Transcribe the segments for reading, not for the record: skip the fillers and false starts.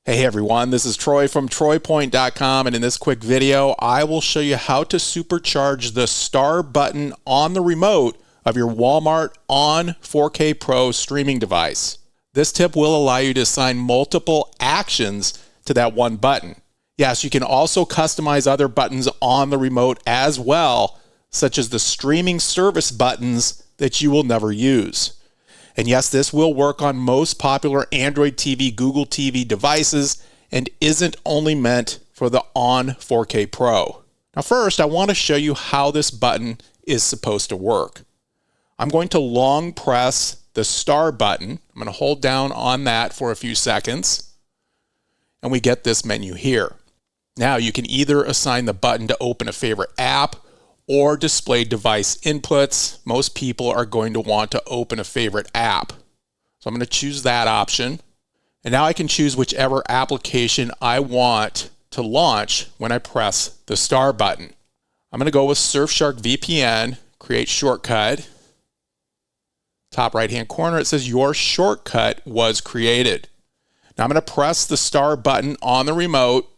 Hey everyone, this is Troy from TroyPoint.com, and in this quick video, I will show you how to supercharge the star button on the remote of your Walmart Onn 4K Pro streaming device. This tip will allow you to assign multiple actions to that one button. Yes, you can also customize other buttons on the remote as well, such as the streaming service buttons that you will never use. And yes, this will work on most popular Android TV, Google TV devices, and isn't only meant for the Onn 4K Pro. Now first, I want to show you how this button is supposed to work. I'm going to long press the star button. I'm going to hold down on that for a few seconds, and we get this menu here. Now you can either assign the button to open a favorite app or display device inputs. Most people are going to want to open a favorite app. So I'm going to choose that option. And now I can choose whichever application I want to launch when I press the star button. I'm going to go with Surfshark VPN, create shortcut. Top right hand corner, it says your shortcut was created. Now I'm going to press the star button on the remote.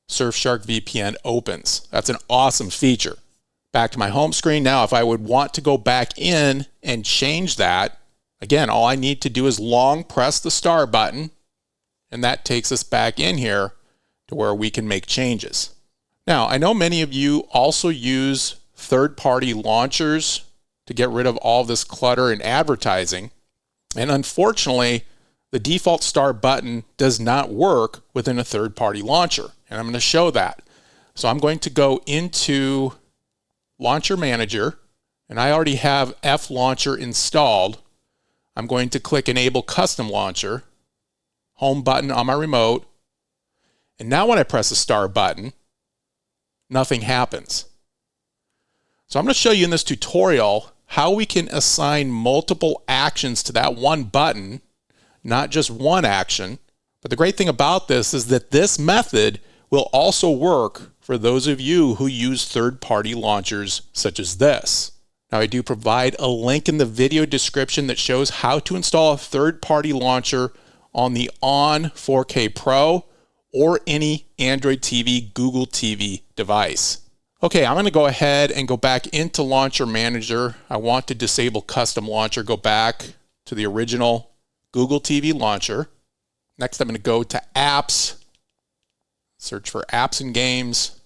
Surfshark VPN opens. That's an awesome feature. Back to my home screen. Now, if I would want to go back in and change that, again, all I need to do is long press the star button, and that takes us back in here to where we can make changes. Now, I know many of you also use third-party launchers to get rid of all this clutter and advertising, and unfortunately, the default star button does not work within a third-party launcher, and I'm going to show that. So I'm going to go into Launcher Manager, and I already have F Launcher installed. I'm going to click Enable Custom Launcher, home button on my remote, and now when I press the star button, nothing happens. So I'm going to show you in this tutorial how we can assign multiple actions to that one button, not just one action. But the great thing about this is that this method will also work for those of you who use third-party launchers such as this. Now I do provide a link in the video description that shows how to install a third-party launcher on the Onn 4K Pro or any Android TV, Google TV device. Okay, I'm going to go ahead and go back into Launcher Manager. I want to disable Custom Launcher, go back to the original Google TV launcher. Next, I'm going to go to Apps, search for Apps and Games,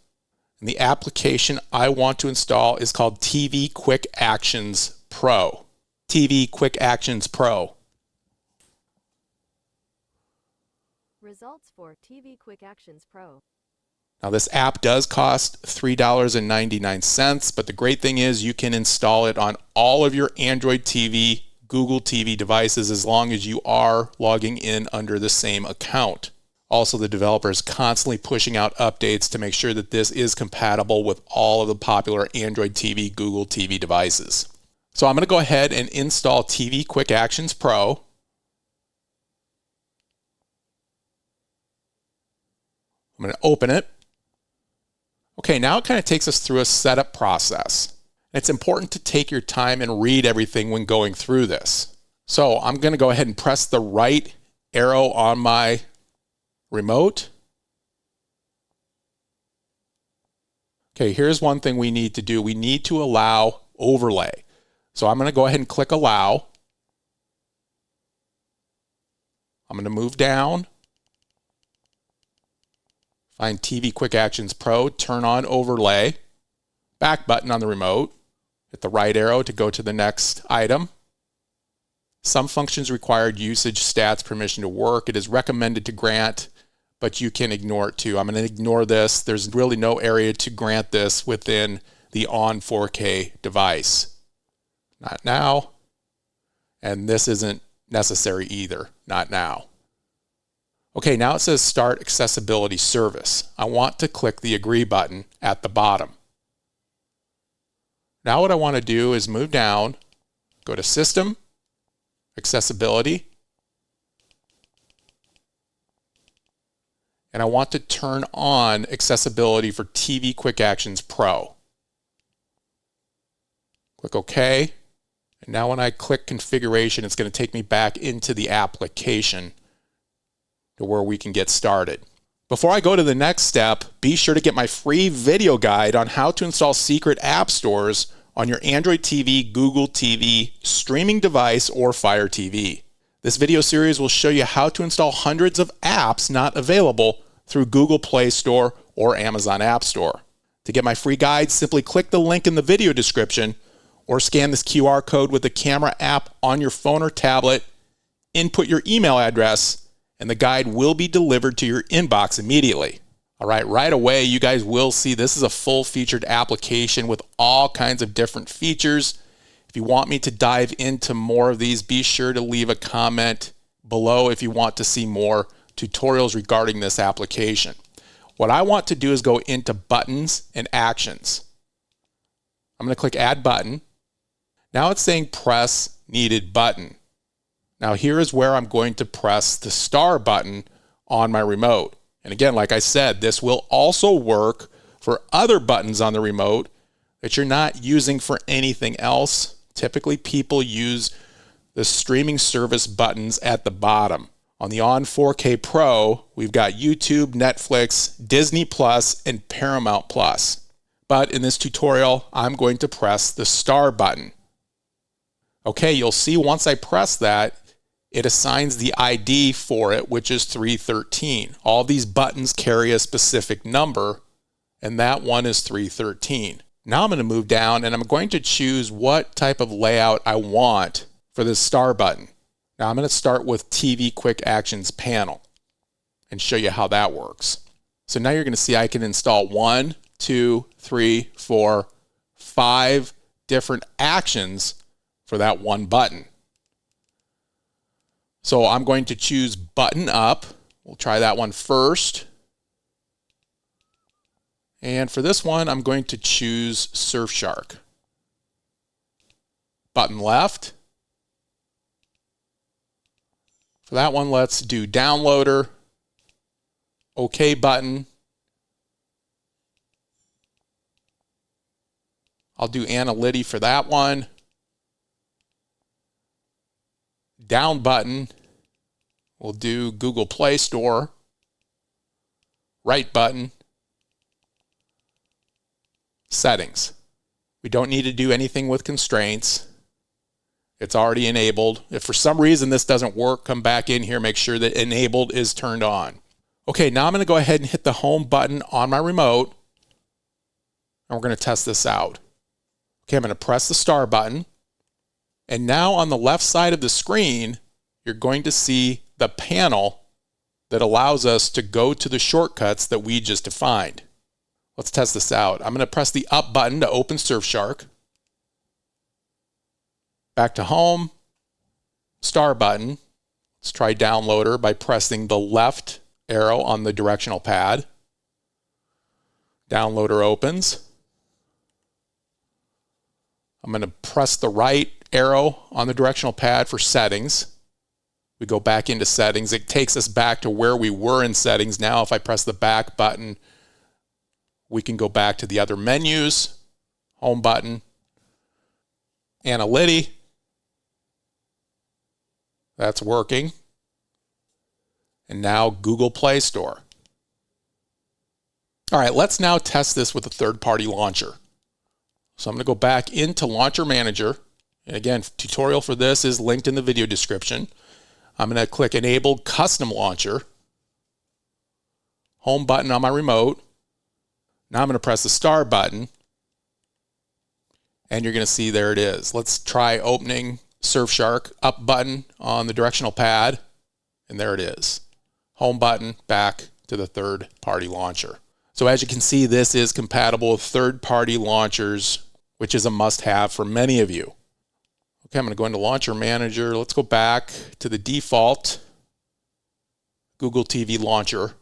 and the application I want to install is called TV Quick Actions Pro. TV Quick Actions Pro. Results for TV Quick Actions Pro. Now this app does cost $3.99, but the great thing is you can install it on all of your Android TV, Google TV devices as long as you are logging in under the same account. Also, the developer is constantly pushing out updates to make sure that this is compatible with all of the popular Android TV, Google TV devices. So I'm going to go ahead and install TV Quick Actions Pro. I'm going to open it. Okay, now it kind of takes us through a setup process. It's important to take your time and read everything when going through this. So I'm going to go ahead and press the right arrow on my remote. Okay, here's one thing we need to do. We need to allow overlay. So I'm going to go ahead and click allow. I'm going to move down. Find TV Quick Actions Pro, turn on overlay, back button on the remote, hit the right arrow to go to the next item. Some functions required usage, stats, permission to work. It is recommended to grant, but you can ignore it too. I'm going to ignore this. There's really no area to grant this within the Onn 4K device. Not now. And this isn't necessary either. Not now. Okay, now it says Start Accessibility Service. I want to click the Agree button at the bottom. Now what I want to do is move down, go to System, Accessibility, and I want to turn on accessibility for TV Quick Actions Pro. Click OK. And now when I click configuration, it's going to take me back into the application to where we can get started. Before I go to the next step, be sure to get my free video guide on how to install secret app stores on your Android TV, Google TV, streaming device, or Fire TV. This video series will show you how to install hundreds of apps not available through Google Play Store or Amazon App Store. To get my free guide, simply click the link in the video description or scan this QR code with the camera app on your phone or tablet, input your email address, and the guide will be delivered to your inbox immediately. All right, right away, you guys will see this is a full-featured application with all kinds of different features. If you want me to dive into more of these, be sure to leave a comment below if you want to see more tutorials regarding this application. What I want to do is go into buttons and actions. I'm going to click add button. Now it's saying press needed button. Now here is where I'm going to press the star button on my remote. And again, like I said, this will also work for other buttons on the remote that you're not using for anything else. Typically, people use the streaming service buttons at the bottom. On the Onn 4K Pro, we've got YouTube, Netflix, Disney Plus, and Paramount Plus. But in this tutorial, I'm going to press the star button. Okay, you'll see once I press that, it assigns the ID for it, which is 313. All these buttons carry a specific number, and that one is 313. Now I'm going to move down, and I'm going to choose what type of layout I want for this star button. Now I'm going to start with TV Quick Actions panel and show you how that works. So now you're going to see I can install 1, 2, 3, 4, 5 different actions for that one button. So I'm going to choose button up. We'll try that one first. And for this one, I'm going to choose Surfshark. Button left. For that one, let's do downloader. OK button. I'll do Analytics for that one. Down button, we'll do Google Play Store. Right button, settings. We don't need to do anything with constraints. It's already enabled. If for some reason this doesn't work, come back in here, make sure that enabled is turned on. Okay, now I'm going to go ahead and hit the home button on my remote, and we're going to test this out. Okay, I'm going to press the star button. And now on the left side of the screen, you're going to see the panel that allows us to go to the shortcuts that we just defined. Let's test this out. I'm going to press the up button to open Surfshark. Back to home, star button. Let's try downloader by pressing the left arrow on the directional pad. Downloader opens. I'm going to press the right arrow on the directional pad for settings. We go back into settings. It takes us back to where we were in settings. Now if I press the back button, we can go back to the other menus. Home button. Analytics. That's working. And now Google Play Store. All right, let's now test this with a third-party launcher. So I'm going to go back into Launcher Manager. And again, tutorial for this is linked in the video description. I'm going to click Enable Custom Launcher. Home button on my remote. Now I'm going to press the star button. And you're going to see there it is. Let's try opening Surfshark. Up button on the directional pad. And there it is. Home button, back to the third-party launcher. So as you can see, this is compatible with third-party launchers, which is a must-have for many of you. Okay, I'm going to go into Launcher Manager. Let's go back to the default Google TV launcher.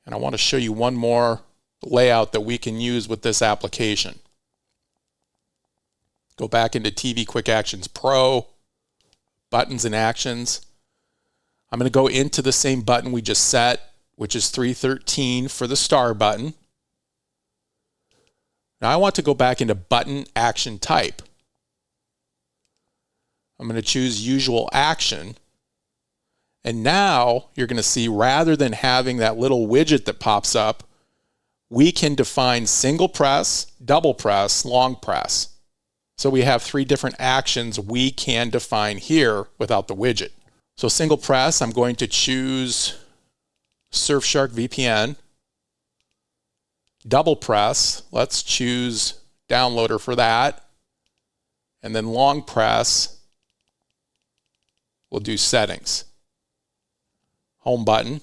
And I want to show you one more layout that we can use with this application. Go back into TV Quick Actions Pro, Buttons and Actions. I'm going to go into the same button we just set, which is 313 for the star button. Now I want to go back into Button Action Type. I'm going to choose Usual Action. And now you're going to see, rather than having that little widget that pops up, we can define single press, double press, long press. So we have 3 different actions we can define here without the widget. So single press, I'm going to choose Surfshark VPN. Double press, let's choose Downloader for that. And then long press, we'll do Settings. Home button.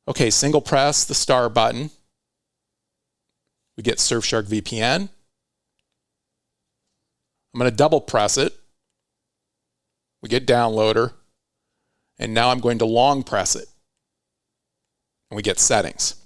Okay, single press the star button. We get Surfshark VPN. I'm going to double press it. We get Downloader. And now I'm going to long press it. And we get Settings.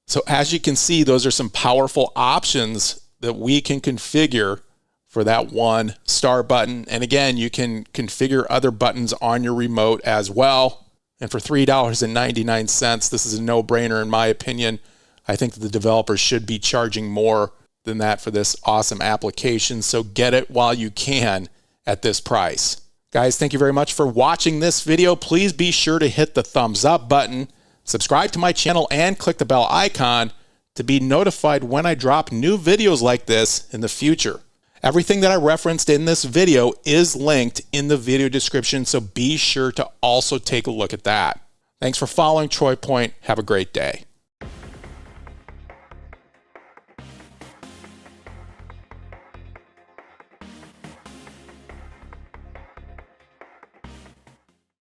So as you can see, those are some powerful options that we can configure for that one star button. And again, you can configure other buttons on your remote as well. And for $3.99, this is a no-brainer in my opinion. I think that the developers should be charging more than that for this awesome application. So get it while you can at this price. Guys, thank you very much for watching this video. Please be sure to hit the thumbs up button, subscribe to my channel, and click the bell icon to be notified when I drop new videos like this in the future. Everything that I referenced in this video is linked in the video description, so be sure to also take a look at that. Thanks for following Troy Point. Have a great day.